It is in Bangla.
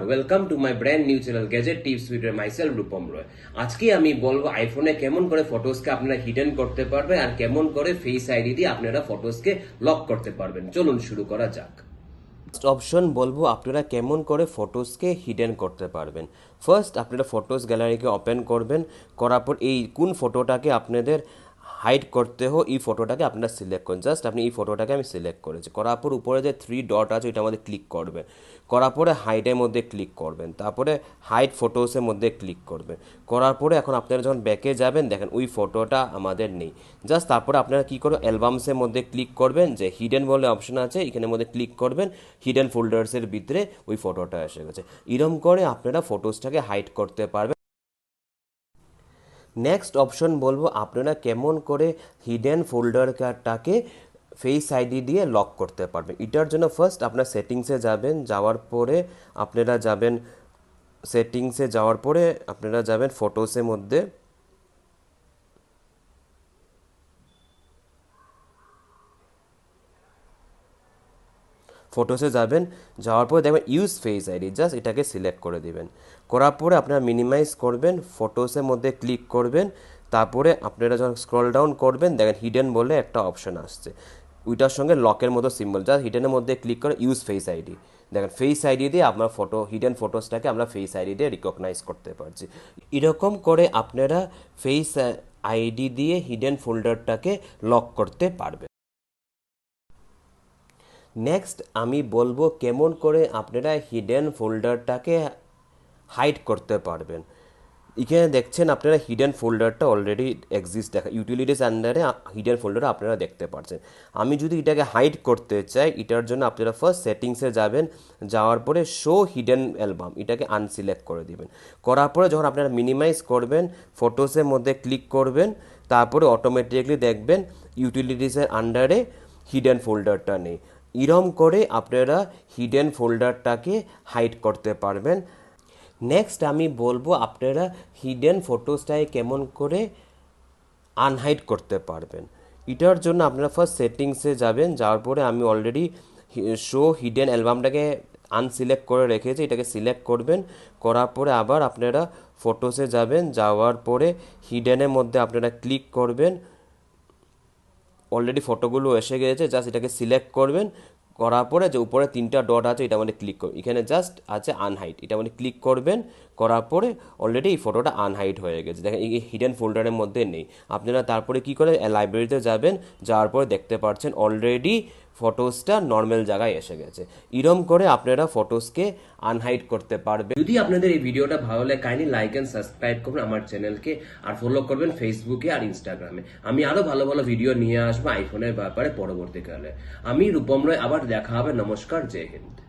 Welcome to my brand new channel gadget tips with myself Rupam Roy. আজকে আমি বলবো আইফোনে কেমন করে ফটোসকে আপনারা হিডেন করতে পারবেন আর কেমন করে ফেস আইডি দিয়ে আপনারা ফটোসকে লক করতে পারবেন। চলুন শুরু করা যাক। ফার্স্ট অপশন বলবো আপনারা কেমন করে ফটোসকে হিডেন করতে পারবেন। ফার্স্ট আপনারা ফটোস গ্যালারিকে ওপেন করবেন, করার পর এই কোন ফটোটাকে আপনাদের হাইড করতে হো এই ফটোটাকে আপনারা সিলেক্ট করুন। জাস্ট আপনি এই ফটোটাকে আমি সিলেক্ট করেছি, করার পর উপরে যে 3 ডট আছে ওইটার মধ্যে ক্লিক করবেন, করার পরে হাইডের মধ্যে ক্লিক করবেন, তারপরে হাইড ফটোসের মধ্যে ক্লিক করবেন। করার পরে এখন আপনারা যখন ব্যাকে যাবেন দেখেন ওই ফটোটা আমাদের নেই। জাস্ট তারপরে আপনারা কী করবেন, অ্যালবামসের মধ্যে ক্লিক করবেন, যে হিডেন বলে অপশন আছে এখানের মধ্যে ক্লিক করবেন, হিডেন ফোল্ডার্সের ভিতরে ওই ফটোটা এসে গেছে। এরকম করে আপনারা ফটোসটাকে হাইড করতে পারবেন। নেক্সট অপশন বলবো আপনারা কেমন করে হিডেন ফোল্ডারটাকে ফেস আইডি দিয়ে লক করতে পারবেন। এটার জন্য ফার্স্ট আপনার সেটিংসে যাবেন, যাওয়ার পরে আপনারা যাবেন সেটিংসে যাওয়ার পরে আপনারা যাবেন ফটোসের মধ্যে, ফটোসে যাবেন, যাওয়ার পরে দেখবেন ইউজ ফেস আইডি, জাস্ট এটাকে সিলেক্ট করে দিবেন। করার পরে আপনারা মিনিমাইজ করবেন, ফটোসের মধ্যে ক্লিক করবেন, তারপরে আপনারা যখন স্ক্রল ডাউন করবেন দেখেন হিডেন বলে একটা অপশন আসছে, ওইটার সঙ্গে লকের মতো সিম্বল, জাস্ট হিডেনের মধ্যে ক্লিক করে ইউজ ফেস আইডি, দেখেন ফেস আইডি দিয়ে আপনার ফটো হিডেন ফটোসটাকে আমরা ফেস আইডি দিয়ে রিকগনাইজ করতে পারছি। এরকম করে আপনারা ফেস আইডি দিয়ে হিডেন ফোল্ডারটাকে লক করতে পারবেন। নেক্সট আমি বলবো কেমন করে আপনারা হিডেন ফোল্ডারটাকে হাইড করতে পারবেন। এখানে দেখছেন আপনারা হিডেন ফোল্ডারটা অলরেডি এক্সিস্ট দেখা, ইউটিলিটিস আন্ডারে হিডেন ফোল্ডার আপনারা দেখতে পাচ্ছেন। আমি যদি এটাকে হাইড করতে চাই, এটার জন্য আপনারা ফার্স্ট সেটিংসে যাবেন, যাওয়ার পরে শো হিডেন অ্যালবাম এটাকে আনসিলেক্ট করে দিবেন। করার পরে যখন আপনারা মিনিমাইজ করবেন ফটোসের মধ্যে ক্লিক করবেন, তারপরে অটোমেটিকলি দেখবেন ইউটিলিটিসের আন্ডারে হিডেন ফোল্ডারটা নেই। এরম করে আপনারা হিডেন ফোল্ডারটাকে হাইড করতে পারবেন। নেক্সট আমি বলবো আপনারা হিডেন ফটোসটাকে কেমন করে আনহাইড করতে পারবেন। এটার জন্য আপনারা ফার্স্ট সেটিংসে যাবেন, যাওয়ার পরে আমি অলরেডি শো হিডেন অ্যালবামটাকে আনসিলেক্ট করে রেখেছি, এটাকে সিলেক্ট করবেন। করার পরে আবার আপনারা ফটোসে যাবেন, যাওয়ার পরে হিডেনের মধ্যে আপনারা ক্লিক করবেন, অলরেডি ফটোগুলো এসে গেছে, জাস্ট এটাকে সিলেক্ট করবেন। করার পরে যে উপরে 3টা ডট আছে এটা মানে ক্লিক করবেন, এখানে জাস্ট আছে আনহাইড, এটা মানে ক্লিক করবেন। করার পরে অলরেডি এই ফটোটা আনহাইড হয়ে গেছে, দেখেন এই হিডেন ফোল্ডারের মধ্যে নেই। আপনারা তারপরে কি করে লাইব্রেরিতে যাবেন, যাওয়ার পরে দেখতে পাচ্ছেন অলরেডি ফটোসটা নর্মাল জায়গায় এসে গেছে। এরম করে আপনারা ফটোসকে আনহাইড করতে পারবেন। যদি আপনাদের এই ভিডিওটা ভালো লাগে কাইন্ডলি লাইক এন্ড সাবস্ক্রাইব করুন আমার চ্যানেলকে, আর ফলো করবেন ফেসবুকে আর ইনস্টাগ্রামে। আমি আরো ভালো ভালো ভিডিও নিয়ে আসবো আইফোনের ব্যাপারে পরবর্তীকালে। আমি রূপম রয়, আবার দেখা হবে। নমস্কার, জয় হিন্দ।